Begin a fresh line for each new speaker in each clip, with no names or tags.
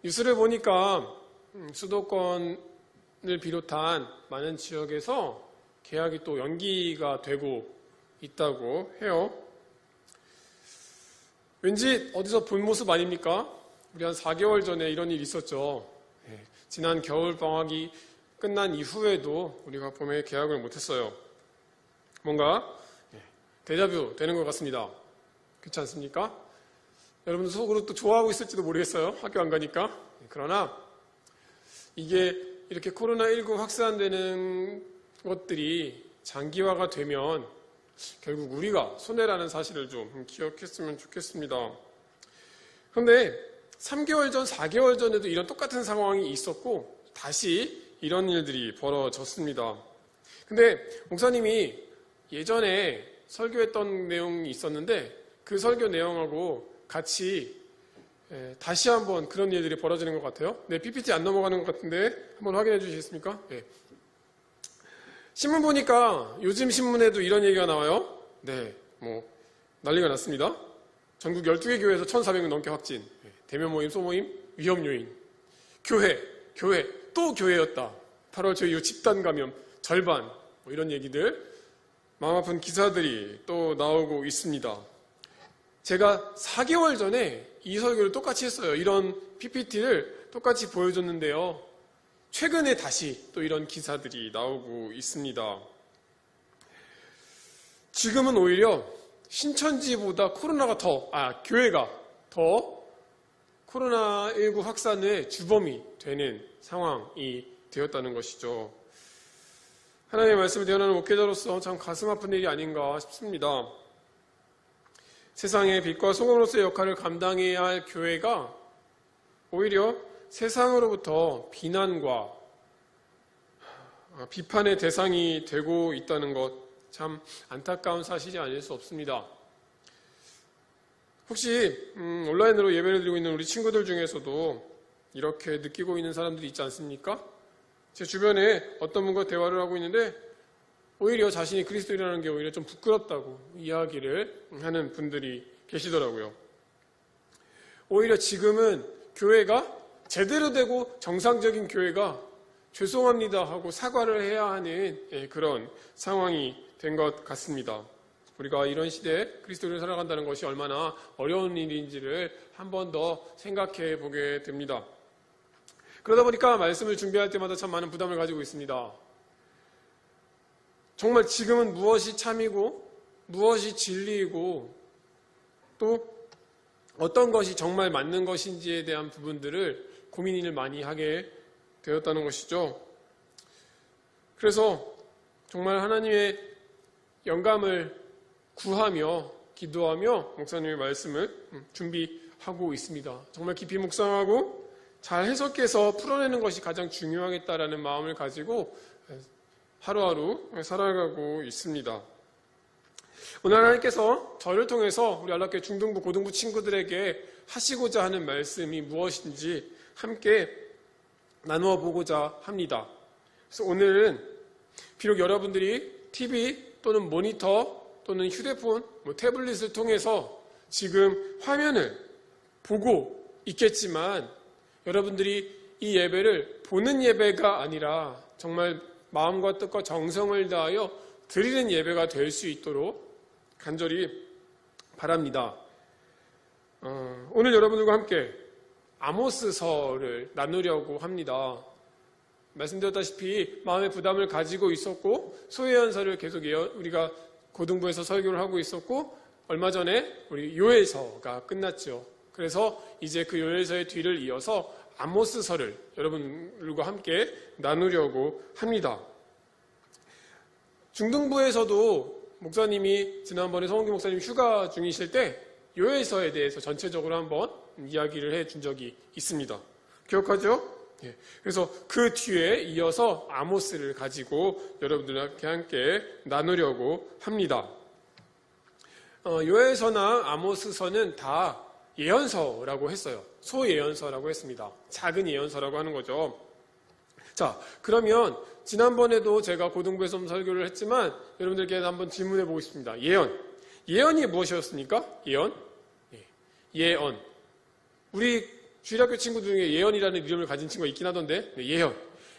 뉴스를 보니까 수도권을 비롯한 많은 지역에서 개학이 또 연기가 되고 있다고 해요. 왠지 어디서 본 모습 아닙니까? 우리 한 4개월 전에 이런 일이 있었죠. 지난 겨울방학이 끝난 이후에도 우리가 봄에 개학을 못했어요. 뭔가 데자뷰 되는 것 같습니다. 그렇지 않습니까? 여러분들 속으로 또 좋아하고 있을지도 모르겠어요. 학교 안 가니까. 그러나 이게 이렇게 코로나19 확산되는 것들이 장기화가 되면 결국 우리가 손해라는 사실을 좀 기억했으면 좋겠습니다. 그런데 3개월 전, 4개월 전에도 이런 똑같은 상황이 있었고 다시 이런 일들이 벌어졌습니다. 근데 목사님이 예전에 설교했던 내용이 있었는데 그 설교 내용하고 같이 다시 한번 그런 일들이 벌어지는 것 같아요. 네, PPT 안 넘어가는 것 같은데 한번 확인해 주시겠습니까? 네. 신문 보니까 요즘 신문에도 이런 얘기가 나와요. 네, 난리가 났습니다. 전국 12개 교회에서 1,400명 넘게 확진. 대면 모임, 소모임, 위험 요인. 교회, 또 교회였다. 8월 초 이후 집단 감염, 절반. 이런 얘기들, 마음 아픈 기사들이 또 나오고 있습니다. 제가 4개월 전에 이 설교를 똑같이 했어요. 이런 PPT를 똑같이 보여줬는데요. 최근에 다시 또 이런 기사들이 나오고 있습니다. 지금은 오히려 신천지보다 교회가 더 코로나19 확산의 주범이 되는 상황이 되었다는 것이죠. 하나님의 말씀을 대언하는 목회자로서 참 가슴 아픈 일이 아닌가 싶습니다. 세상의 빛과 소금으로서의 역할을 감당해야 할 교회가 오히려 세상으로부터 비난과 비판의 대상이 되고 있다는 것, 참 안타까운 사실이 아닐 수 없습니다. 혹시 온라인으로 예배를 드리고 있는 우리 친구들 중에서도 이렇게 느끼고 있는 사람들이 있지 않습니까? 제 주변에 어떤 분과 대화를 하고 있는데 오히려 자신이 그리스도인이라는 게 오히려 좀 부끄럽다고 이야기를 하는 분들이 계시더라고요. 오히려 지금은 교회가 제대로 되고 정상적인 교회가 죄송합니다 하고 사과를 해야 하는 그런 상황이 된 것 같습니다. 우리가 이런 시대에 그리스도인으로 살아간다는 것이 얼마나 어려운 일인지를 한 번 더 생각해 보게 됩니다. 그러다 보니까 말씀을 준비할 때마다 참 많은 부담을 가지고 있습니다. 정말 지금은 무엇이 참이고 무엇이 진리이고 또 어떤 것이 정말 맞는 것인지에 대한 부분들을 고민을 많이 하게 되었다는 것이죠. 그래서 정말 하나님의 영감을 구하며 기도하며 목사님의 말씀을 준비하고 있습니다. 정말 깊이 묵상하고 잘 해석해서 풀어내는 것이 가장 중요하겠다라는 마음을 가지고 하루하루 살아가고 있습니다. 오늘 하나님께서 저를 통해서 우리 안락교회 중등부, 고등부 친구들에게 하시고자 하는 말씀이 무엇인지 함께 나누어 보고자 합니다. 그래서 오늘은 비록 여러분들이 TV 또는 모니터 또는 휴대폰, 태블릿을 통해서 지금 화면을 보고 있겠지만 여러분들이 이 예배를 보는 예배가 아니라 정말 마음과 뜻과 정성을 다하여 드리는 예배가 될 수 있도록 간절히 바랍니다. 오늘 여러분들과 함께 아모스서를 나누려고 합니다. 말씀드렸다시피 마음의 부담을 가지고 있었고 소예언서를 계속 우리가 고등부에서 설교를 하고 있었고 얼마 전에 우리 요엘서가 끝났죠. 그래서 이제 그 요엘서의 뒤를 이어서 아모스서를 여러분들과 함께 나누려고 합니다. 중등부에서도 목사님이 지난번에 성원기 목사님 휴가 중이실 때 요엘서에 대해서 전체적으로 한번 이야기를 해준 적이 있습니다. 기억하죠? 그래서 그 뒤에 이어서 아모스를 가지고 여러분들과 함께 나누려고 합니다. 요엘서나 아모스서는 다 예언서라고 했어요. 소예언서라고 했습니다. 작은 예언서라고 하는 거죠. 자, 그러면 지난번에도 제가 고등부에서 설교를 했지만 여러분들께 한번 질문해 보고 싶습니다. 예언이 무엇이었습니까? 예언. 우리 주일학교 친구 중에 예언이라는 이름을 가진 친구가 있긴 하던데, 네, 예언.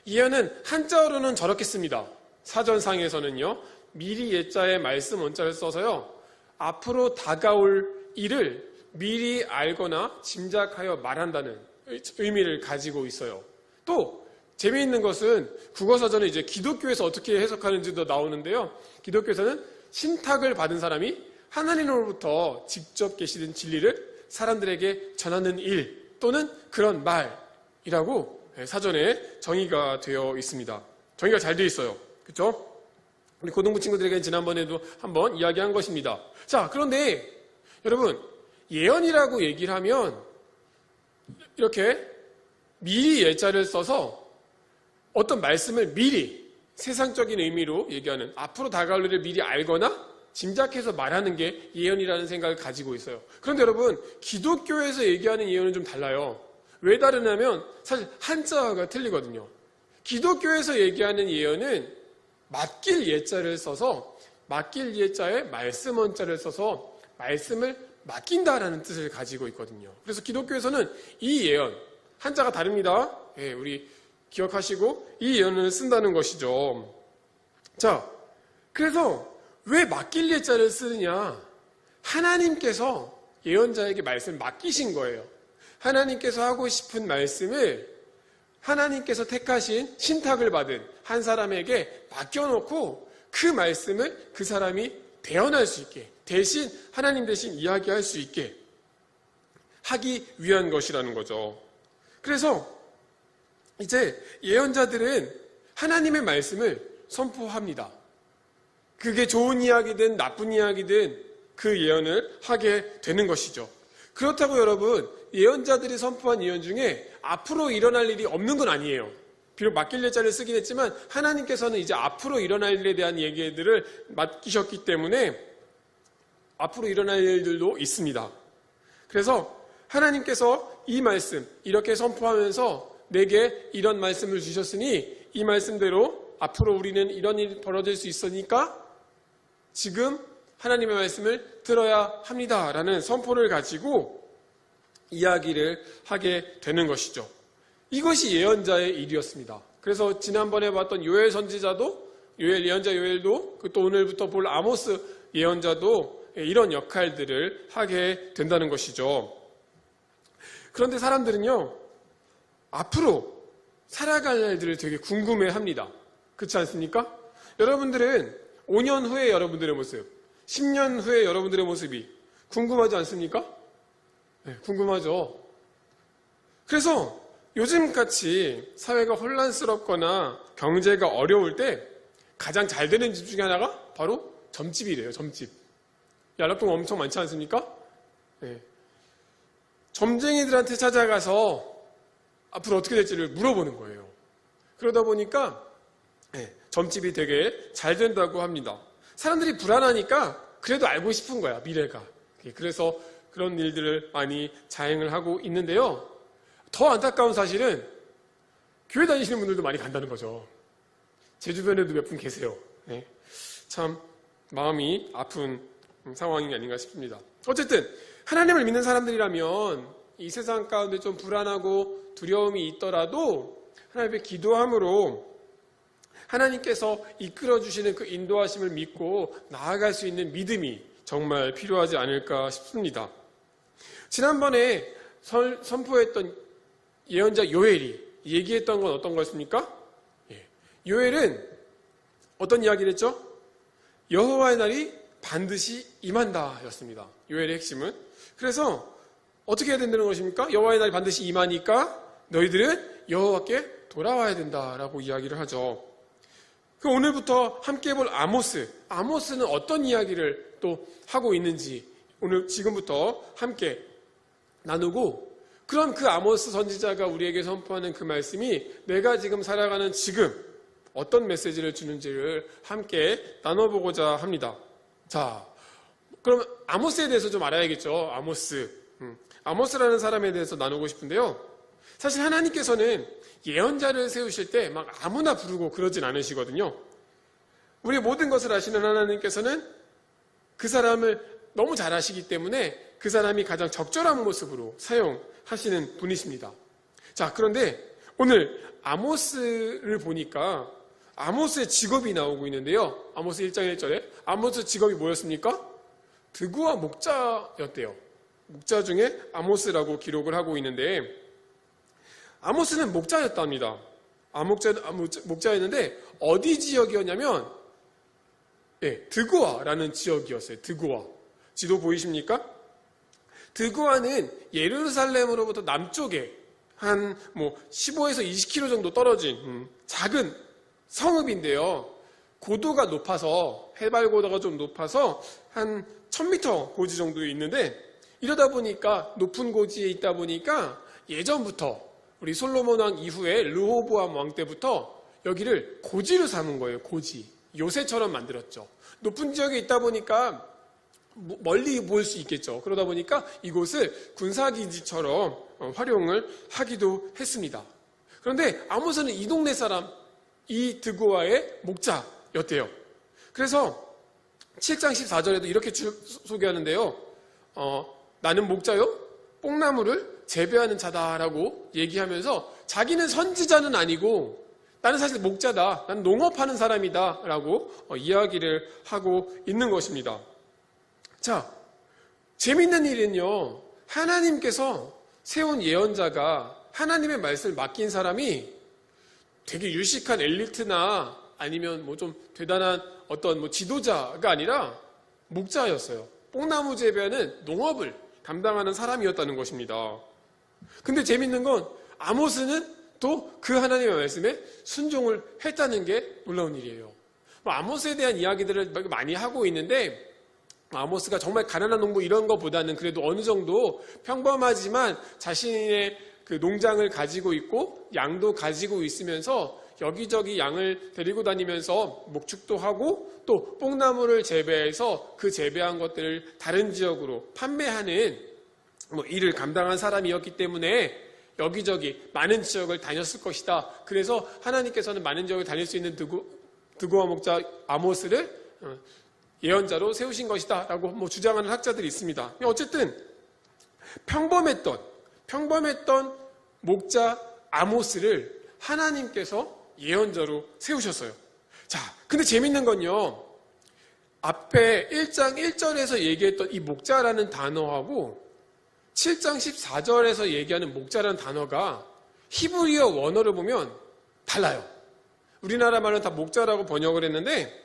예언은 한자어로는 저렇게 씁니다. 사전상에서는요, 미리 예자에 말씀 원자를 써서요, 앞으로 다가올 일을 미리 알거나 짐작하여 말한다는 의미를 가지고 있어요. 또 재미있는 것은 국어사전에 이제 기독교에서 어떻게 해석하는지도 나오는데요. 기독교에서는 신탁을 받은 사람이 하나님으로부터 직접 계시는 진리를 사람들에게 전하는 일 또는 그런 말이라고 사전에 정의가 되어 있습니다. 정의가 잘 되어 있어요. 그렇죠? 우리 고등부 친구들에게는 지난번에도 한번 이야기한 것입니다. 자, 그런데 여러분, 예언이라고 얘기를 하면 이렇게 미리 예자를 써서 어떤 말씀을 미리 세상적인 의미로 얘기하는, 앞으로 다가올 일을 미리 알거나 짐작해서 말하는 게 예언이라는 생각을 가지고 있어요. 그런데 여러분, 기독교에서 얘기하는 예언은 좀 달라요. 왜 다르냐면 사실 한자가 틀리거든요. 기독교에서 얘기하는 예언은 맡길 예자를 써서, 맡길 예자에 말씀 원자를 써서 말씀을 맡긴다라는 뜻을 가지고 있거든요. 그래서 기독교에서는 이 예언, 한자가 다릅니다. 예, 우리 기억하시고 이 예언을 쓴다는 것이죠. 자, 그래서 왜 맡길 예자를 쓰느냐? 하나님께서 예언자에게 말씀을 맡기신 거예요. 하나님께서 하고 싶은 말씀을 하나님께서 택하신 신탁을 받은 한 사람에게 맡겨놓고 그 말씀을 그 사람이 대언할 수 있게, 대신 하나님 대신 이야기할 수 있게 하기 위한 것이라는 거죠. 그래서 이제 예언자들은 하나님의 말씀을 선포합니다. 그게 좋은 이야기든 나쁜 이야기든 그 예언을 하게 되는 것이죠. 그렇다고 여러분, 예언자들이 선포한 예언 중에 앞으로 일어날 일이 없는 건 아니에요. 비록 맡길 예자를 쓰긴 했지만 하나님께서는 이제 앞으로 일어날 일에 대한 얘기들을 맡기셨기 때문에 앞으로 일어날 일들도 있습니다. 그래서 하나님께서 이 말씀 이렇게 선포하면서 내게 이런 말씀을 주셨으니 이 말씀대로 앞으로 우리는 이런 일이 벌어질 수 있으니까 지금 하나님의 말씀을 들어야 합니다라는 선포를 가지고 이야기를 하게 되는 것이죠. 이것이 예언자의 일이었습니다. 그래서 지난번에 봤던 요엘 선지자도, 요엘 예언자 요엘도, 또 오늘부터 볼 아모스 예언자도 이런 역할들을 하게 된다는 것이죠. 그런데 사람들은요, 앞으로 살아갈 날들을 되게 궁금해합니다. 그렇지 않습니까? 여러분들은 5년 후에 여러분들의 모습, 10년 후에 여러분들의 모습이 궁금하지 않습니까? 네, 궁금하죠. 그래서 요즘같이 사회가 혼란스럽거나 경제가 어려울 때 가장 잘 되는 집 중에 하나가 바로 점집이래요. 점집. 연락동 엄청 많지 않습니까? 네. 점쟁이들한테 찾아가서 앞으로 어떻게 될지를 물어보는 거예요. 그러다 보니까 점집이 되게 잘 된다고 합니다. 사람들이 불안하니까 그래도 알고 싶은 거야, 미래가. 그래서 그런 일들을 많이 자행을 하고 있는데요. 더 안타까운 사실은 교회 다니시는 분들도 많이 간다는 거죠. 제 주변에도 몇 분 계세요. 네. 참 마음이 아픈 상황이 아닌가 싶습니다. 어쨌든 하나님을 믿는 사람들이라면 이 세상 가운데 좀 불안하고 두려움이 있더라도 하나님 앞에 기도함으로 하나님께서 이끌어주시는 그 인도하심을 믿고 나아갈 수 있는 믿음이 정말 필요하지 않을까 싶습니다. 지난번에 선포했던 예언자 요엘이 얘기했던 건 어떤 거였습니까? 요엘은 어떤 이야기를 했죠? 여호와의 날이 반드시 임한다 였습니다. 요엘의 핵심은. 그래서 어떻게 해야 된다는 것입니까? 여호와의 날이 반드시 임하니까 너희들은 여호와께 돌아와야 된다라고 이야기를 하죠. 그 오늘부터 함께 볼 아모스는 어떤 이야기를 또 하고 있는지 오늘 지금부터 함께 나누고, 그럼 그 아모스 선지자가 우리에게 선포하는 그 말씀이 내가 지금 살아가는 지금 어떤 메시지를 주는지를 함께 나눠보고자 합니다. 자, 그럼 아모스에 대해서 좀 알아야겠죠. 아모스라는 사람에 대해서 나누고 싶은데요. 사실 하나님께서는 예언자를 세우실 때 막 아무나 부르고 그러진 않으시거든요. 우리 모든 것을 아시는 하나님께서는 그 사람을 너무 잘 아시기 때문에 그 사람이 가장 적절한 모습으로 사용하시는 분이십니다. 자, 그런데 오늘 아모스를 보니까 아모스의 직업이 나오고 있는데요. 아모스 1장 1절에 아모스 직업이 뭐였습니까? 드구와 목자였대요. 목자 중에 아모스라고 기록을 하고 있는데 아모스는 목자였답니다. 목자였는데 어디 지역이었냐면 드고아라는 지역이었어요. 드고아. 지도 보이십니까? 드고아는 예루살렘으로부터 남쪽에 한 15에서 20km 정도 떨어진 작은 성읍인데요. 고도가 높아서 해발 고도가 좀 높아서 한 1000m 고지 정도에 있는데 이러다 보니까 높은 고지에 있다 보니까 예전부터 우리 솔로몬 왕 이후에 르호보암 왕 때부터 여기를 고지로 삼은 거예요. 고지. 요새처럼 만들었죠. 높은 지역에 있다 보니까 멀리 볼 수 있겠죠. 그러다 보니까 이곳을 군사기지처럼 활용을 하기도 했습니다. 그런데 아모스는 이 동네 사람, 이 드고아의 목자였대요. 그래서 7장 14절에도 이렇게 소개하는데요. 나는 목자요? 뽕나무를 재배하는 자다라고 얘기하면서 자기는 선지자는 아니고 나는 사실 목자다. 나는 농업하는 사람이다. 라고 이야기를 하고 있는 것입니다. 자, 재밌는 일은요. 하나님께서 세운 예언자가 하나님의 말씀을 맡긴 사람이 되게 유식한 엘리트나 아니면 좀 대단한 어떤 지도자가 아니라 목자였어요. 뽕나무 재배하는 농업을 담당하는 사람이었다는 것입니다. 근데 재밌는 건 아모스는 또 그 하나님의 말씀에 순종을 했다는 게 놀라운 일이에요. 아모스에 대한 이야기들을 많이 하고 있는데 아모스가 정말 가난한 농부 이런 것보다는 그래도 어느 정도 평범하지만 자신의 그 농장을 가지고 있고 양도 가지고 있으면서 여기저기 양을 데리고 다니면서 목축도 하고 또 뽕나무를 재배해서 그 재배한 것들을 다른 지역으로 판매하는 일을 감당한 사람이었기 때문에 여기저기 많은 지역을 다녔을 것이다. 그래서 하나님께서는 많은 지역을 다닐 수 있는 드고아 목자 아모스를 예언자로 세우신 것이다 라고 주장하는 학자들이 있습니다. 어쨌든 평범했던 목자 아모스를 하나님께서 예언자로 세우셨어요. 자, 근데 재밌는 건요. 앞에 1장 1절에서 얘기했던 이 목자라는 단어하고 7장 14절에서 얘기하는 목자라는 단어가 히브리어 원어를 보면 달라요. 우리나라 말은 다 목자라고 번역을 했는데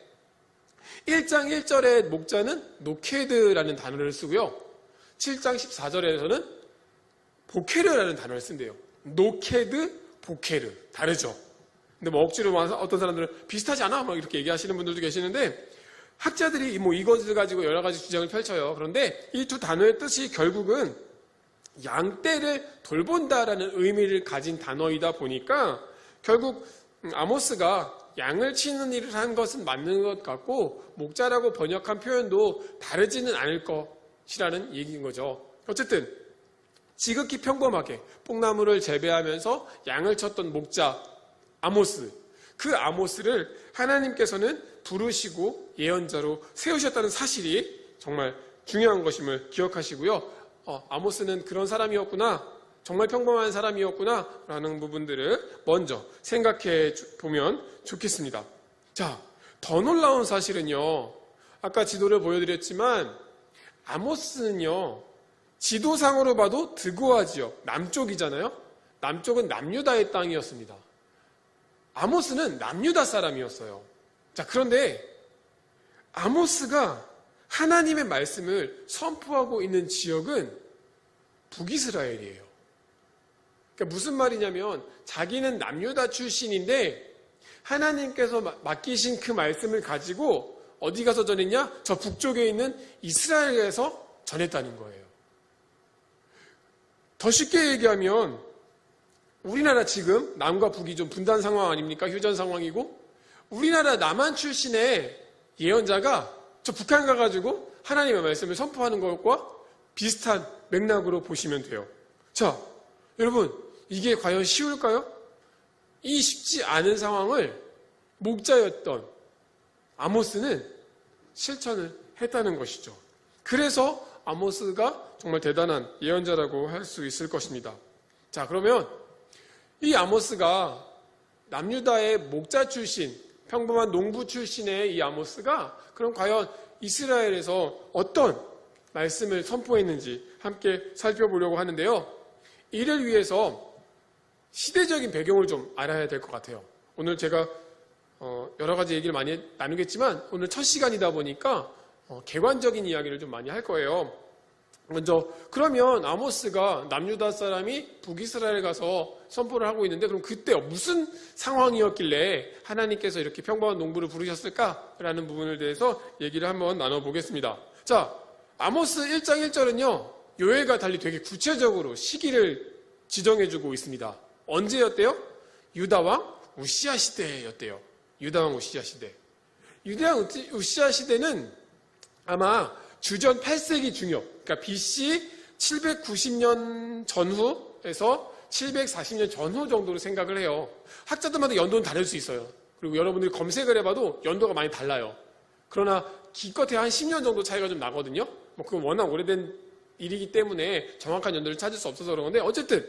1장 1절의 목자는 노케드라는 단어를 쓰고요. 7장 14절에서는 보케르라는 단어를 쓴대요. 노케드, 보케르. 다르죠? 근데 억지로 어떤 사람들은 비슷하지 않아? 이렇게 얘기하시는 분들도 계시는데 학자들이 이것을 가지고 여러 가지 주장을 펼쳐요. 그런데 이 두 단어의 뜻이 결국은 양떼를 돌본다라는 의미를 가진 단어이다 보니까 결국 아모스가 양을 치는 일을 한 것은 맞는 것 같고 목자라고 번역한 표현도 다르지는 않을 것이라는 얘기인 거죠. 어쨌든 지극히 평범하게 뽕나무를 재배하면서 양을 쳤던 목자 아모스, 그 아모스를 하나님께서는 부르시고 예언자로 세우셨다는 사실이 정말 중요한 것임을 기억하시고요. 아모스는 그런 사람이었구나, 정말 평범한 사람이었구나 라는 부분들을 먼저 생각해 보면 좋겠습니다. 자, 더 놀라운 사실은요. 아까 지도를 보여드렸지만 아모스는요. 지도상으로 봐도 드고아 지역, 남쪽이잖아요. 남쪽은 남유다의 땅이었습니다. 아모스는 남유다 사람이었어요. 자, 그런데 아모스가 하나님의 말씀을 선포하고 있는 지역은 북이스라엘이에요. 그러니까 무슨 말이냐면 자기는 남유다 출신인데 하나님께서 맡기신 그 말씀을 가지고 어디 가서 전했냐? 저 북쪽에 있는 이스라엘에서 전했다는 거예요. 더 쉽게 얘기하면 우리나라 지금 남과 북이 좀 분단 상황 아닙니까? 휴전 상황이고 우리나라 남한 출신의 예언자가 저 북한 가가지고 하나님의 말씀을 선포하는 것과 비슷한 맥락으로 보시면 돼요. 자, 여러분 이게 과연 쉬울까요? 이 쉽지 않은 상황을 목자였던 아모스는 실천을 했다는 것이죠. 그래서 아모스가 정말 대단한 예언자라고 할 수 있을 것입니다. 자, 그러면 이 아모스가 남유다의 목자 출신, 평범한 농부 출신의 이 아모스가 그럼 과연 이스라엘에서 어떤 말씀을 선포했는지 함께 살펴보려고 하는데요. 이를 위해서 시대적인 배경을 좀 알아야 될 것 같아요. 오늘 제가 여러 가지 얘기를 많이 나누겠지만 오늘 첫 시간이다 보니까 객관적인 이야기를 좀 많이 할 거예요. 먼저 그러면 아모스가 남유다 사람이 북이스라엘 가서 선포를 하고 있는데 그럼 그때 무슨 상황이었길래 하나님께서 이렇게 평범한 농부를 부르셨을까라는 부분에 대해서 얘기를 한번 나눠보겠습니다. 자, 아모스 1장 1절은요. 요엘과 달리 되게 구체적으로 시기를 지정해주고 있습니다. 언제였대요? 유다왕 우시야 시대였대요. 유다왕 우시야 시대. 유다왕 우시야 시대는 아마 주전 8세기 중엽, 그러니까 BC 790년 전후에서 740년 전후 정도로 생각을 해요. 학자들마다 연도는 다를 수 있어요. 그리고 여러분들이 검색을 해봐도 연도가 많이 달라요. 그러나 기껏해 한 10년 정도 차이가 좀 나거든요. 그건 워낙 오래된 일이기 때문에 정확한 연도를 찾을 수 없어서 그런 건데 어쨌든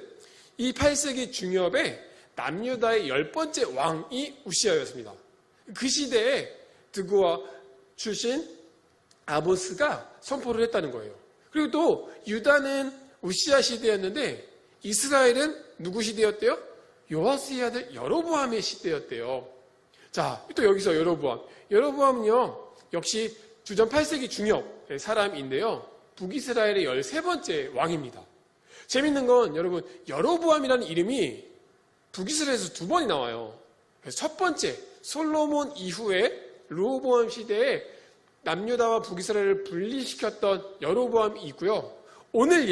이 8세기 중엽에 남유다의 10번째 왕이 우시야였습니다. 그 시대에 드고아 출신 아모스가 선포를 했다는 거예요. 그리고 또 유다는 우시야 시대였는데 이스라엘은 누구 시대였대요? 요아스의 아들 여로보암의 시대였대요. 자, 또 여기서 여로보암. 여로보암은요, 역시 주전 8세기 중엽의 사람인데요. 북이스라엘의 13번째 왕입니다. 재밌는 건 여러분, 여로보암이라는 이름이 북이스라엘에서 2번이 나와요. 그래서 첫 번째, 솔로몬 이후에 르호보암 시대에 남유다와 북이스라엘을 분리시켰던 여로보암이 있고요. 오늘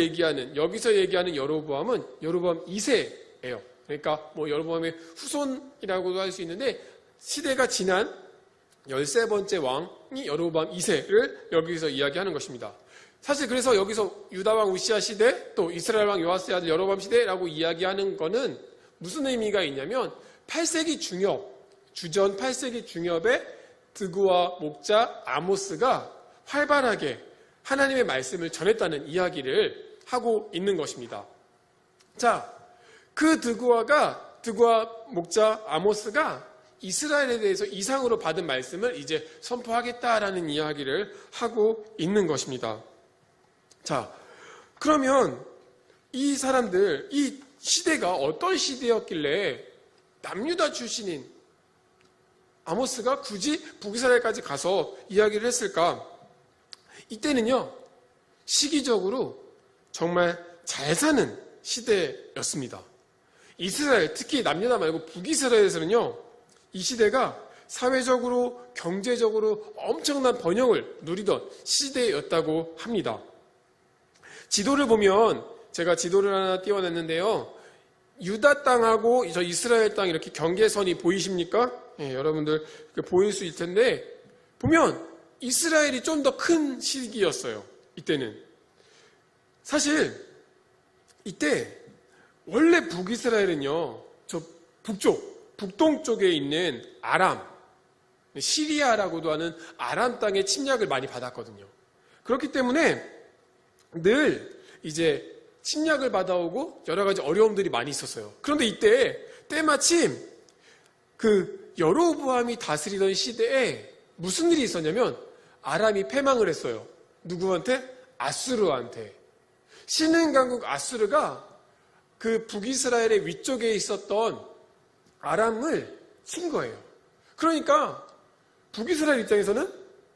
여기서 얘기하는 여로보암은 여로보암 2세예요. 그러니까 여로보암의 후손이라고도 할 수 있는데 시대가 지난 13번째 왕이 여로보암 2세를 여기서 이야기하는 것입니다. 사실 그래서 여기서 유다왕 우시야 시대 또 이스라엘 왕 요아스의 아들 여로보암 시대라고 이야기하는 거는 무슨 의미가 있냐면 8세기 중엽, 주전 8세기 중엽에 드고아 목자 아모스가 활발하게 하나님의 말씀을 전했다는 이야기를 하고 있는 것입니다. 자, 그 드고아 목자 아모스가 이스라엘에 대해서 이상으로 받은 말씀을 이제 선포하겠다라는 이야기를 하고 있는 것입니다. 자, 그러면 이 사람들, 이 시대가 어떤 시대였길래 남유다 출신인 아모스가 굳이 북이스라엘까지 가서 이야기를 했을까? 이때는요, 시기적으로 정말 잘 사는 시대였습니다. 이스라엘, 특히 남유다 말고 북이스라엘에서는요, 이 시대가 사회적으로, 경제적으로 엄청난 번영을 누리던 시대였다고 합니다. 지도를 보면, 제가 지도를 하나 띄워냈는데요, 유다 땅하고 저 이스라엘 땅 이렇게 경계선이 보이십니까? 예, 여러분들 보일 수 있을 텐데 보면 이스라엘이 좀 더 큰 시기였어요. 이때는 사실 이때 원래 북이스라엘은요 저 북동쪽에 있는 아람, 시리아라고도 하는 아람 땅의 침략을 많이 받았거든요. 그렇기 때문에 늘 이제 침략을 받아오고 여러 가지 어려움들이 많이 있었어요. 그런데 이때 때마침 그 여로보암이 다스리던 시대에 무슨 일이 있었냐면 아람이 패망을 했어요. 누구한테? 아수르한테. 신흥강국 아수르가 그 북이스라엘의 위쪽에 있었던 아람을 친 거예요. 그러니까 북이스라엘 입장에서는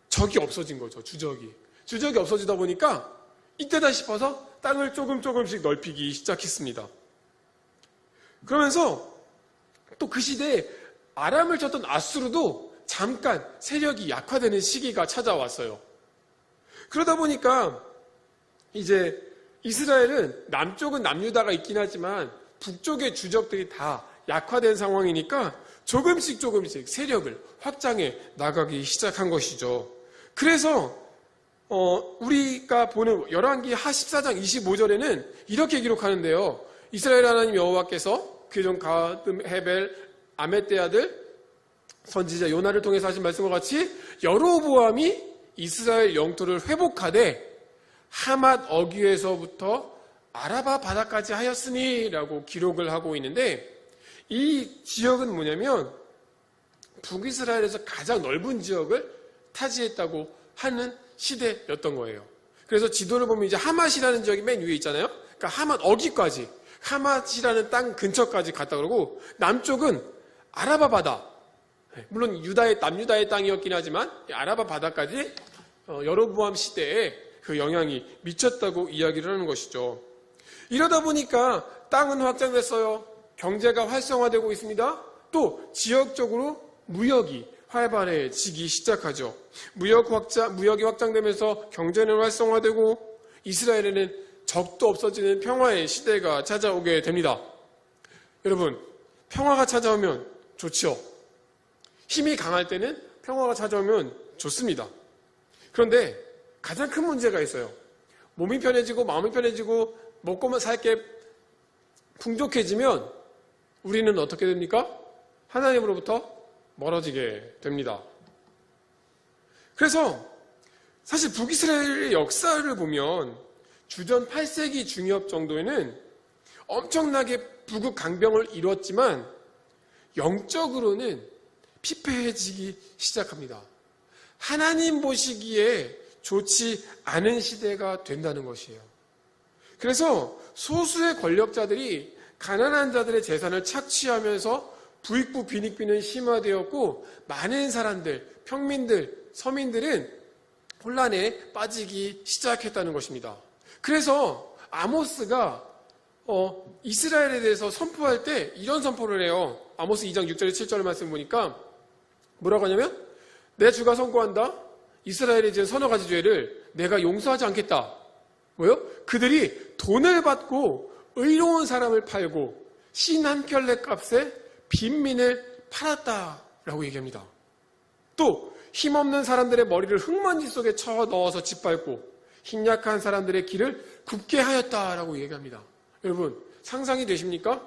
적이 없어진 거죠. 주적이 없어지다 보니까 이때다 싶어서 땅을 조금씩 넓히기 시작했습니다. 그러면서 또 그 시대에 아람을 쳤던 아수르도 잠깐 세력이 약화되는 시기가 찾아왔어요. 그러다 보니까 이제 이스라엘은 남쪽은 남유다가 있긴 하지만 북쪽의 주적들이 다 약화된 상황이니까 조금씩 세력을 확장해 나가기 시작한 것이죠. 그래서 우리가 보는 열왕기 하 14장 25절에는 이렇게 기록하는데요. 이스라엘 하나님 여호와께서 그전 가듬 헤벨 아메떼 아들 선지자 요나를 통해서 하신 말씀과 같이 여로보암이 이스라엘 영토를 회복하되 하맛 어귀에서부터 아라바 바다까지 하였으니 라고 기록을 하고 있는데, 이 지역은 뭐냐면 북이스라엘에서 가장 넓은 지역을 타지했다고 하는 시대였던 거예요. 그래서 지도를 보면 이제 하맛이라는 지역이 맨 위에 있잖아요. 그러니까 하맛 어귀까지, 하맛이라는 땅 근처까지 갔다 그러고, 남쪽은 아라바 바다, 물론 남유다의 땅이었긴 하지만 아라바 바다까지 여로보암 시대에 그 영향이 미쳤다고 이야기를 하는 것이죠. 이러다 보니까 땅은 확장됐어요. 경제가 활성화되고 있습니다. 또 지역적으로 무역이 활발해지기 시작하죠. 무역이 확장되면서 경제는 활성화되고 이스라엘에는 적도 없어지는 평화의 시대가 찾아오게 됩니다. 여러분, 평화가 찾아오면 좋죠. 힘이 강할 때는 평화가 찾아오면 좋습니다. 그런데 가장 큰 문제가 있어요. 몸이 편해지고 마음이 편해지고 먹고만 살 게 풍족해지면 우리는 어떻게 됩니까? 하나님으로부터 멀어지게 됩니다. 그래서 사실 북이스라엘의 역사를 보면 주전 8세기 중엽 정도에는 엄청나게 북극 강병을 이뤘지만 영적으로는 피폐해지기 시작합니다. 하나님 보시기에 좋지 않은 시대가 된다는 것이에요. 그래서 소수의 권력자들이 가난한 자들의 재산을 착취하면서 부익부 빈익빈은 심화되었고, 많은 사람들, 평민들, 서민들은 혼란에 빠지기 시작했다는 것입니다. 그래서 아모스가 이스라엘에 대해서 선포할 때 이런 선포를 해요. 아모스 2장 6절에 7절 말씀 보니까 뭐라고 하냐면, 내 주가 선고한다. 이스라엘의 지은 서너 가지 죄를 내가 용서하지 않겠다. 뭐요? 그들이 돈을 받고 의로운 사람을 팔고 신 한 켤레 값에 빈민을 팔았다라고 얘기합니다. 또 힘없는 사람들의 머리를 흙먼지 속에 쳐 넣어서 짓밟고 힘약한 사람들의 길을 굽게 하였다라고 얘기합니다. 여러분, 상상이 되십니까?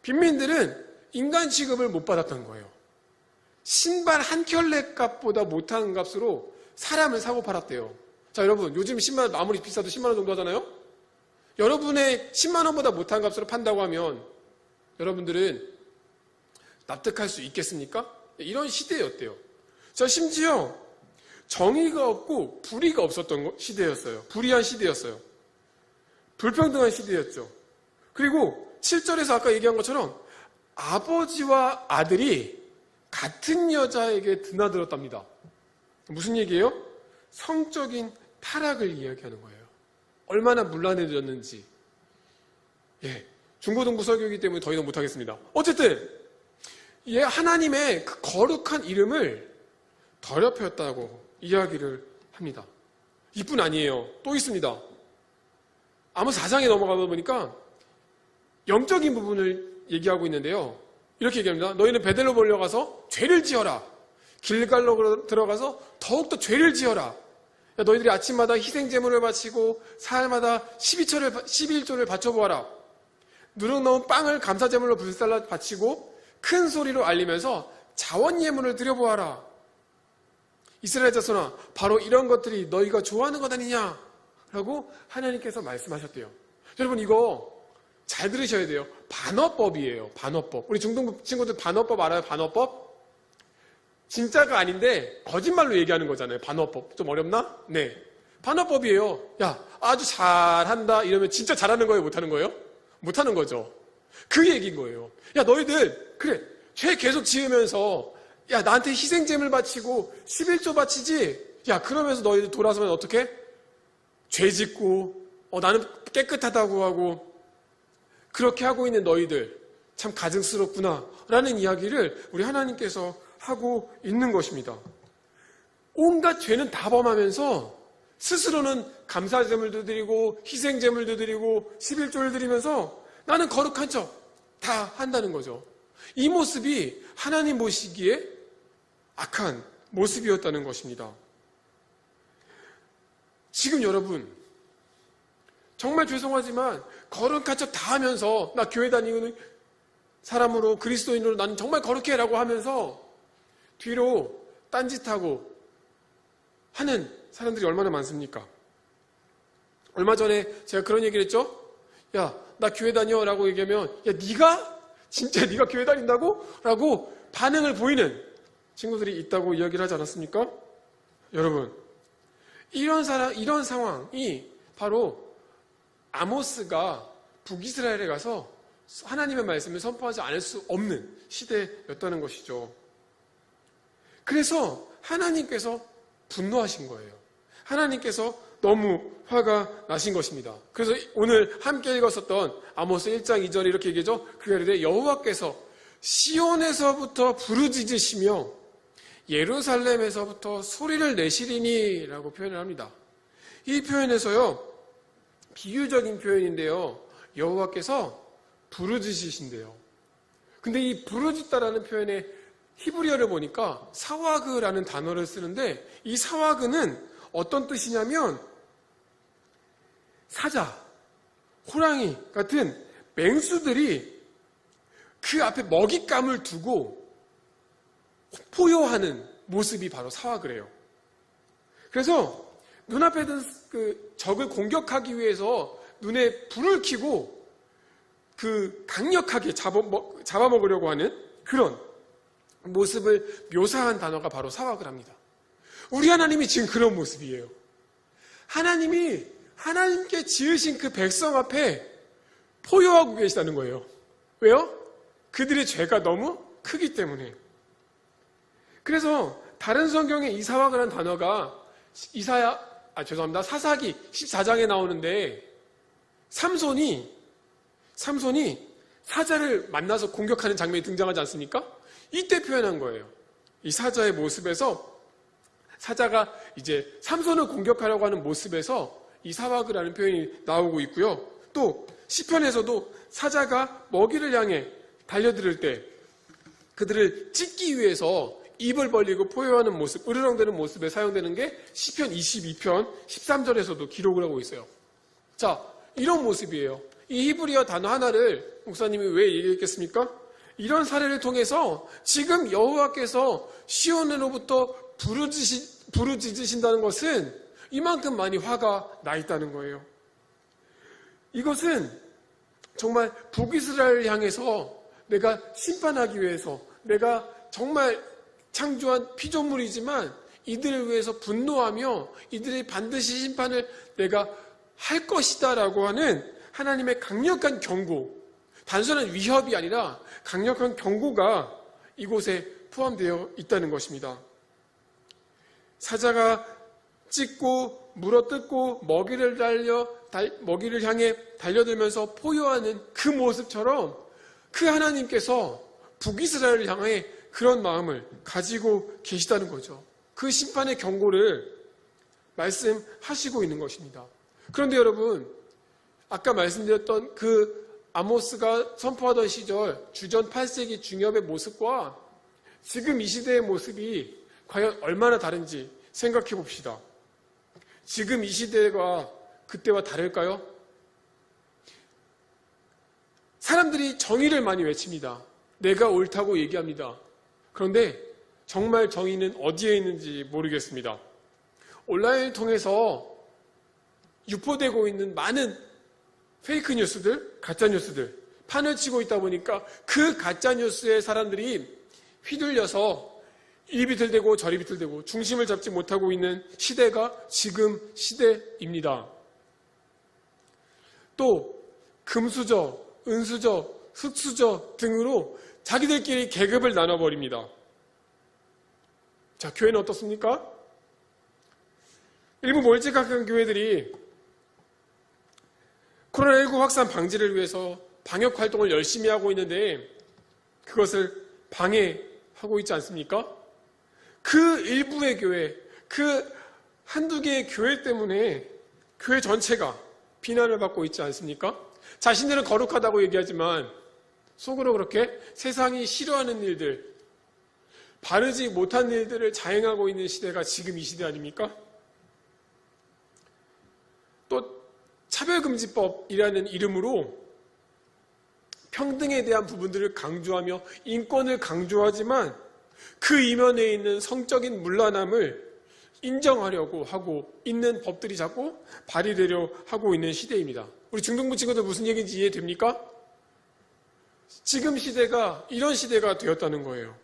빈민들은 인간 취급을 못 받았던 거예요. 신발 한 켤레 값보다 못한 값으로 사람을 사고 팔았대요. 자, 여러분, 요즘 10만 원, 아무리 비싸도 10만 원 정도 하잖아요? 여러분의 10만 원보다 못한 값으로 판다고 하면 여러분들은 납득할 수 있겠습니까? 이런 시대였대요. 자, 심지어 정의가 없고 불의가 없었던 시대였어요. 불의한 시대였어요. 불평등한 시대였죠. 그리고 7절에서 아까 얘기한 것처럼 아버지와 아들이 같은 여자에게 드나들었답니다. 무슨 얘기예요? 성적인 타락을 이야기하는 거예요. 얼마나 문란해졌는지. 중고등부 설교이기 때문에 더 이상 못하겠습니다. 어쨌든 하나님의 그 거룩한 이름을 더럽혔다고 이야기를 합니다. 이뿐 아니에요. 또 있습니다. 아모스 4장에 넘어가 보니까 영적인 부분을 얘기하고 있는데요. 이렇게 얘기합니다. 너희는 베델로 몰려가서 죄를 지어라. 길갈로 들어가서 더욱더 죄를 지어라. 너희들이 아침마다 희생제물을 바치고 사흘마다 11조를 바쳐보아라. 누룩 넣은 빵을 감사제물로 불살라 바치고 큰 소리로 알리면서 자원예물을 드려보아라. 이스라엘 자손아, 바로 이런 것들이 너희가 좋아하는 것 아니냐? 라고 하나님께서 말씀하셨대요. 여러분, 이거 잘 들으셔야 돼요. 반어법이에요. 반어법. 우리 중등부 친구들 반어법 알아요? 반어법? 진짜가 아닌데 거짓말로 얘기하는 거잖아요. 반어법. 좀 어렵나? 네. 반어법이에요. 야, 아주 잘한다 이러면 진짜 잘하는 거예요? 못하는 거예요? 못하는 거죠. 그 얘기인 거예요. 야, 너희들 그래 죄 계속 지으면서 야, 나한테 희생제물 바치고 11조 바치지? 야, 그러면서 너희들 돌아서면 어떻게? 죄 짓고 나는 깨끗하다고 하고 그렇게 하고 있는 너희들 참 가증스럽구나 라는 이야기를 우리 하나님께서 하고 있는 것입니다. 온갖 죄는 다 범하면서 스스로는 감사제물도 드리고 희생제물도 드리고 11조를 드리면서 나는 거룩한 척 다 한다는 거죠. 이 모습이 하나님 보시기에 악한 모습이었다는 것입니다. 지금 여러분 정말 죄송하지만 거룩한 척 다 하면서 나 교회 다니는 사람으로 그리스도인으로 나는 정말 거룩해 라고 하면서 뒤로 딴짓하고 하는 사람들이 얼마나 많습니까? 얼마 전에 제가 그런 얘기를 했죠? 야, 나 교회 다녀 라고 얘기하면 야, 네가? 진짜 네가 교회 다닌다고? 라고 반응을 보이는 친구들이 있다고 이야기를 하지 않았습니까? 여러분, 이런 상황이 바로 아모스가 북이스라엘에 가서 하나님의 말씀을 선포하지 않을 수 없는 시대였다는 것이죠. 그래서 하나님께서 분노하신 거예요. 하나님께서 너무 화가 나신 것입니다. 그래서 오늘 함께 읽었었던 아모스 1장 2절에 이렇게 얘기하죠. 그가 이르되 여호와께서 시온에서부터 부르짖으시며 예루살렘에서부터 소리를 내시리니 라고 표현을 합니다. 이 표현에서요, 비유적인 표현인데요, 여호와께서 부르짖으신대요. 근데 이 부르짖다라는 표현의 히브리어를 보니까 사와그라는 단어를 쓰는데, 이 사와그는 어떤 뜻이냐면 사자, 호랑이 같은 맹수들이 그 앞에 먹잇감을 두고 포효하는 모습이 바로 사와그래요. 그래서 눈앞에 든 그 적을 공격하기 위해서 눈에 불을 켜고 그 강력하게 잡아먹으려고 하는 그런 모습을 묘사한 단어가 바로 사와그랍니다. 우리 하나님이 지금 그런 모습이에요. 하나님이 하나님께 지으신 그 백성 앞에 포효하고 계시다는 거예요. 왜요? 그들의 죄가 너무 크기 때문에. 그래서 다른 성경에 이 사와그라는 단어가 사사기 14장에 나오는데 삼손이 사자를 만나서 공격하는 장면이 등장하지 않습니까? 이때 표현한 거예요. 이 사자의 모습에서 사자가 이제 삼손을 공격하려고 하는 모습에서 이 사와그라는 표현이 나오고 있고요. 또 시편에서도 사자가 먹이를 향해 달려들 때 그들을 찢기 위해서 입을 벌리고 포효하는 모습, 으르렁대는 모습에 사용되는 게 시편 22편 13절에서도 기록을 하고 있어요. 자, 이런 모습이에요. 이 히브리어 단어 하나를 목사님이 왜 얘기했겠습니까? 이런 사례를 통해서 지금 여호와께서 시온으로부터 부르짖으신다는 것은 이만큼 많이 화가 나 있다는 거예요. 이것은 정말 북이스라엘을 향해서 내가 심판하기 위해서 내가 정말 창조한 피조물이지만 이들을 위해서 분노하며 이들이 반드시 심판을 내가 할 것이다 라고 하는 하나님의 강력한 경고, 단순한 위협이 아니라 강력한 경고가 이곳에 포함되어 있다는 것입니다. 사자가 찢고 물어뜯고 먹이를 향해 달려들면서 포효하는 그 모습처럼 그 하나님께서 북이스라엘을 향해 그런 마음을 가지고 계시다는 거죠. 그 심판의 경고를 말씀하시고 있는 것입니다. 그런데 여러분, 아까 말씀드렸던 그 아모스가 선포하던 시절 주전 8세기 중엽의 모습과 지금 이 시대의 모습이 과연 얼마나 다른지 생각해 봅시다. 지금 이 시대가 그때와 다를까요? 사람들이 정의를 많이 외칩니다. 내가 옳다고 얘기합니다. 그런데 정말 정의는 어디에 있는지 모르겠습니다. 온라인을 통해서 유포되고 있는 많은 페이크 뉴스들, 가짜 뉴스들 판을 치고 있다 보니까 그 가짜 뉴스에 사람들이 휘둘려서 이리 비틀대고 저리 비틀대고 중심을 잡지 못하고 있는 시대가 지금 시대입니다. 또 금수저, 은수저, 흙수저 등으로 자기들끼리 계급을 나눠버립니다. 자, 교회는 어떻습니까? 일부 몰지각한 교회들이 코로나19 확산 방지를 위해서 방역 활동을 열심히 하고 있는데 그것을 방해하고 있지 않습니까? 그 일부의 교회, 그 한두 개의 교회 때문에 교회 전체가 비난을 받고 있지 않습니까? 자신들은 거룩하다고 얘기하지만 속으로 그렇게 세상이 싫어하는 일들, 바르지 못한 일들을 자행하고 있는 시대가 지금 이 시대 아닙니까? 또 차별금지법이라는 이름으로 평등에 대한 부분들을 강조하며 인권을 강조하지만 그 이면에 있는 성적인 문란함을 인정하려고 하고 있는 법들이 자꾸 발휘되려 하고 있는 시대입니다. 우리 중등부 친구들 무슨 얘기인지 이해됩니까? 지금 시대가 이런 시대가 되었다는 거예요.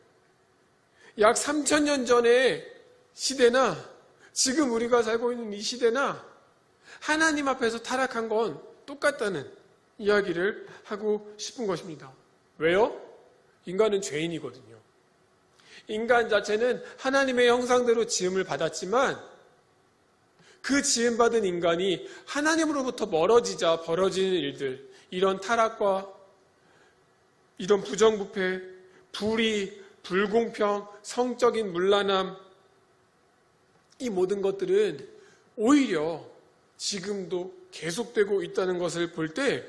약 3000년 전의 시대나 지금 우리가 살고 있는 이 시대나 하나님 앞에서 타락한 건 똑같다는 이야기를 하고 싶은 것입니다. 왜요? 인간은 죄인이거든요. 인간 자체는 하나님의 형상대로 지음을 받았지만 그 지음받은 인간이 하나님으로부터 멀어지자 벌어지는 일들, 이런 타락과 이런 부정부패, 불의, 불공평, 성적인 문란함, 이 모든 것들은 오히려 지금도 계속되고 있다는 것을 볼 때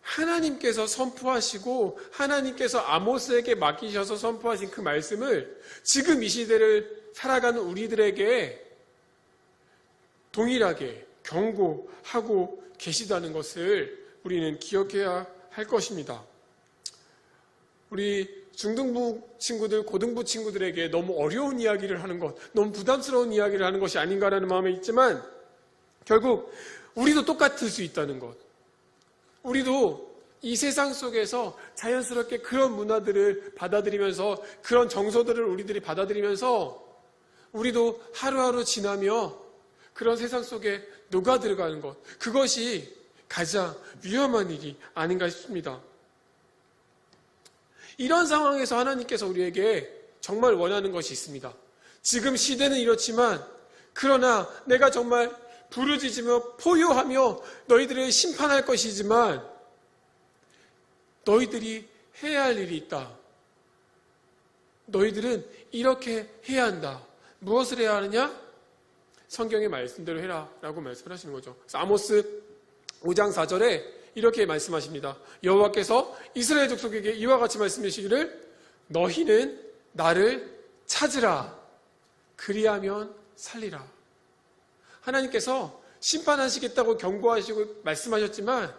하나님께서 선포하시고 하나님께서 아모스에게 맡기셔서 선포하신 그 말씀을 지금 이 시대를 살아가는 우리들에게 동일하게 경고하고 계시다는 것을 우리는 기억해야 할 것입니다. 우리 중등부 친구들, 고등부 친구들에게 너무 어려운 이야기를 하는 것, 너무 부담스러운 이야기를 하는 것이 아닌가라는 마음이 있지만 결국 우리도 똑같을 수 있다는 것. 우리도 이 세상 속에서 자연스럽게 그런 문화들을 받아들이면서 그런 정서들을 우리들이 받아들이면서 우리도 하루하루 지나며 그런 세상 속에 녹아 들어가는 것. 그것이 가장 위험한 일이 아닌가 싶습니다. 이런 상황에서 하나님께서 우리에게 정말 원하는 것이 있습니다. 지금 시대는 이렇지만 그러나 내가 정말 부르짖으며 포효하며 너희들을 심판할 것이지만 너희들이 해야 할 일이 있다. 너희들은 이렇게 해야 한다. 무엇을 해야 하느냐? 성경의 말씀대로 해라 라고 말씀을 하시는 거죠. 그래서 아모스 5장 4절에 이렇게 말씀하십니다. 여호와께서 이스라엘 족속에게 이와 같이 말씀하시기를 너희는 나를 찾으라. 그리하면 살리라. 하나님께서 심판하시겠다고 경고하시고 말씀하셨지만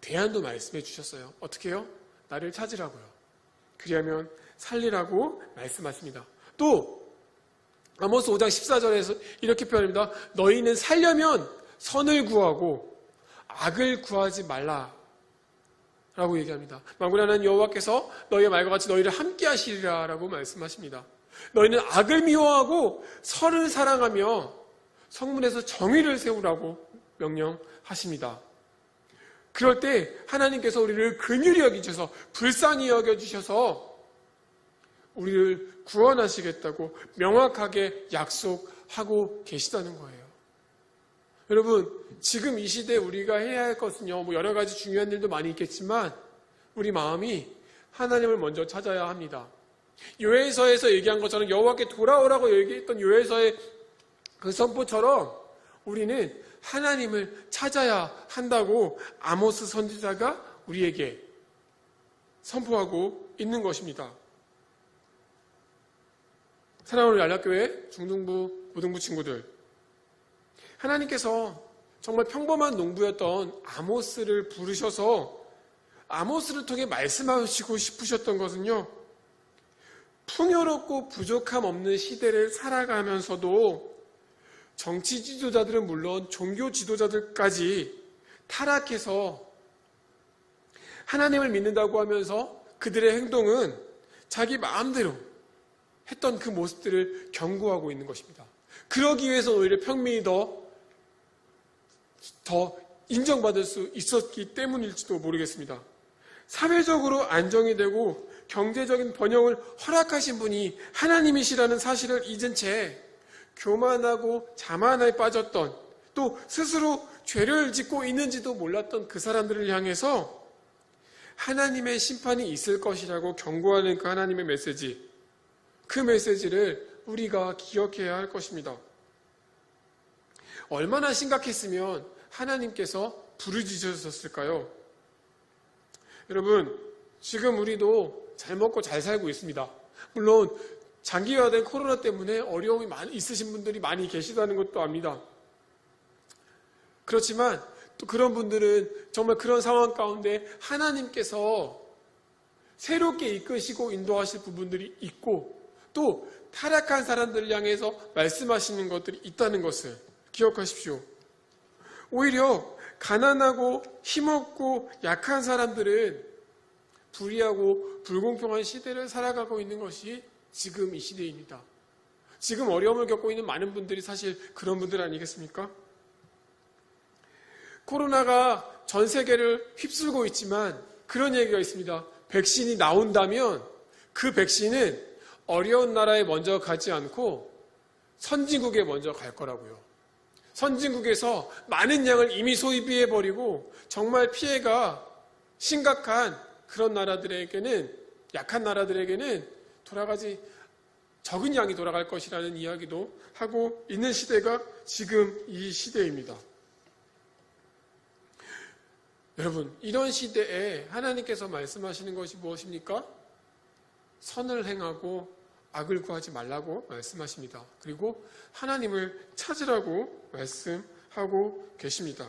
대안도 말씀해 주셨어요. 어떻게 해요? 나를 찾으라고요. 그리하면 살리라고 말씀하십니다. 또 아모스 5장 14절에서 이렇게 표현합니다. 너희는 살려면 선을 구하고 악을 구하지 말라 라고 얘기합니다. 만군의 하나님 여호와께서 너희의 말과 같이 너희를 함께 하시리라 라고 말씀하십니다. 너희는 악을 미워하고 선을 사랑하며 성문에서 정의를 세우라고 명령하십니다. 그럴 때 하나님께서 우리를 긍휼히 여기셔서 불쌍히 여겨주셔서 우리를 구원하시겠다고 명확하게 약속하고 계시다는 거예요. 여러분, 지금 이 시대에 우리가 해야 할 것은요, 여러 가지 중요한 일도 많이 있겠지만 우리 마음이 하나님을 먼저 찾아야 합니다. 요엘서에서 얘기한 것처럼 여호와께 돌아오라고 얘기했던 요엘서의 그 선포처럼 우리는 하나님을 찾아야 한다고 아모스 선지자가 우리에게 선포하고 있는 것입니다. 사랑하는 우리 안락교회 중등부, 고등부 친구들, 하나님께서 정말 평범한 농부였던 아모스를 부르셔서 아모스를 통해 말씀하시고 싶으셨던 것은요, 풍요롭고 부족함 없는 시대를 살아가면서도 정치 지도자들은 물론 종교 지도자들까지 타락해서 하나님을 믿는다고 하면서 그들의 행동은 자기 마음대로 했던 그 모습들을 경고하고 있는 것입니다. 그러기 위해서 오히려 평민이 더 인정받을 수 있었기 때문일지도 모르겠습니다. 사회적으로 안정이 되고 경제적인 번영을 허락하신 분이 하나님이시라는 사실을 잊은 채 교만하고 자만에 빠졌던, 또 스스로 죄를 짓고 있는지도 몰랐던 그 사람들을 향해서 하나님의 심판이 있을 것이라고 경고하는 그 하나님의 메시지, 그 메시지를 우리가 기억해야 할 것입니다. 얼마나 심각했으면 하나님께서 부르짖으셨을까요? 여러분, 지금 우리도 잘 먹고 잘 살고 있습니다. 물론 장기화된 코로나 때문에 어려움이 있으신 분들이 많이 계시다는 것도 압니다. 그렇지만 또 그런 분들은 정말 그런 상황 가운데 하나님께서 새롭게 이끄시고 인도하실 부분들이 있고, 또 타락한 사람들을 향해서 말씀하시는 것들이 있다는 것을 기억하십시오. 오히려 가난하고 힘없고 약한 사람들은 불의하고 불공평한 시대를 살아가고 있는 것이 지금 이 시대입니다. 지금 어려움을 겪고 있는 많은 분들이 사실 그런 분들 아니겠습니까? 코로나가 전 세계를 휩쓸고 있지만 그런 얘기가 있습니다. 백신이 나온다면 그 백신은 어려운 나라에 먼저 가지 않고 선진국에 먼저 갈 거라고요. 선진국에서 많은 양을 이미 소비해버리고 정말 피해가 심각한 그런 나라들에게는, 약한 나라들에게는 적은 양이 돌아갈 것이라는 이야기도 하고 있는 시대가 지금 이 시대입니다. 여러분, 이런 시대에 하나님께서 말씀하시는 것이 무엇입니까? 선을 행하고 악을 구하지 말라고 말씀하십니다. 그리고 하나님을 찾으라고 말씀하고 계십니다.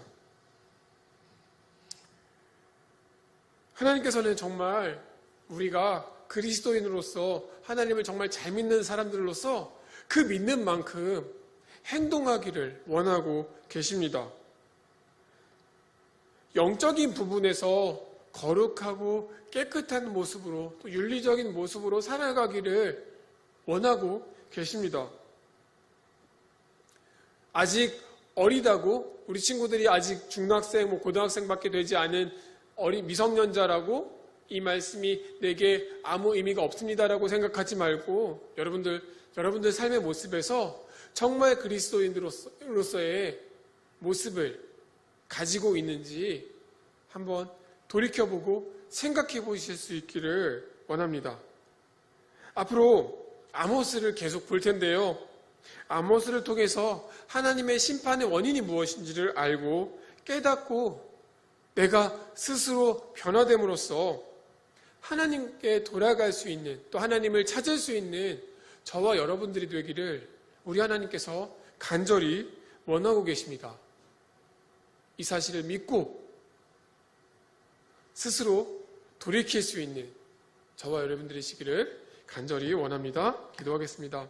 하나님께서는 정말 우리가 그리스도인으로서 하나님을 정말 잘 믿는 사람들로서 그 믿는 만큼 행동하기를 원하고 계십니다. 영적인 부분에서 거룩하고 깨끗한 모습으로 또 윤리적인 모습으로 살아가기를 원하고 계십니다. 아직 어리다고 우리 친구들이 아직 중학생, 고등학생밖에 되지 않은 어린 미성년자라고 이 말씀이 내게 아무 의미가 없습니다라고 생각하지 말고 여러분들 삶의 모습에서 정말 그리스도인으로서의 모습을 가지고 있는지 한번 돌이켜보고 생각해 보실 수 있기를 원합니다. 앞으로 아모스를 계속 볼 텐데요. 아모스를 통해서 하나님의 심판의 원인이 무엇인지를 알고 깨닫고 내가 스스로 변화됨으로써 하나님께 돌아갈 수 있는, 또 하나님을 찾을 수 있는 저와 여러분들이 되기를 우리 하나님께서 간절히 원하고 계십니다. 이 사실을 믿고 스스로 돌이킬 수 있는 저와 여러분들이시기를 간절히 원합니다. 기도하겠습니다.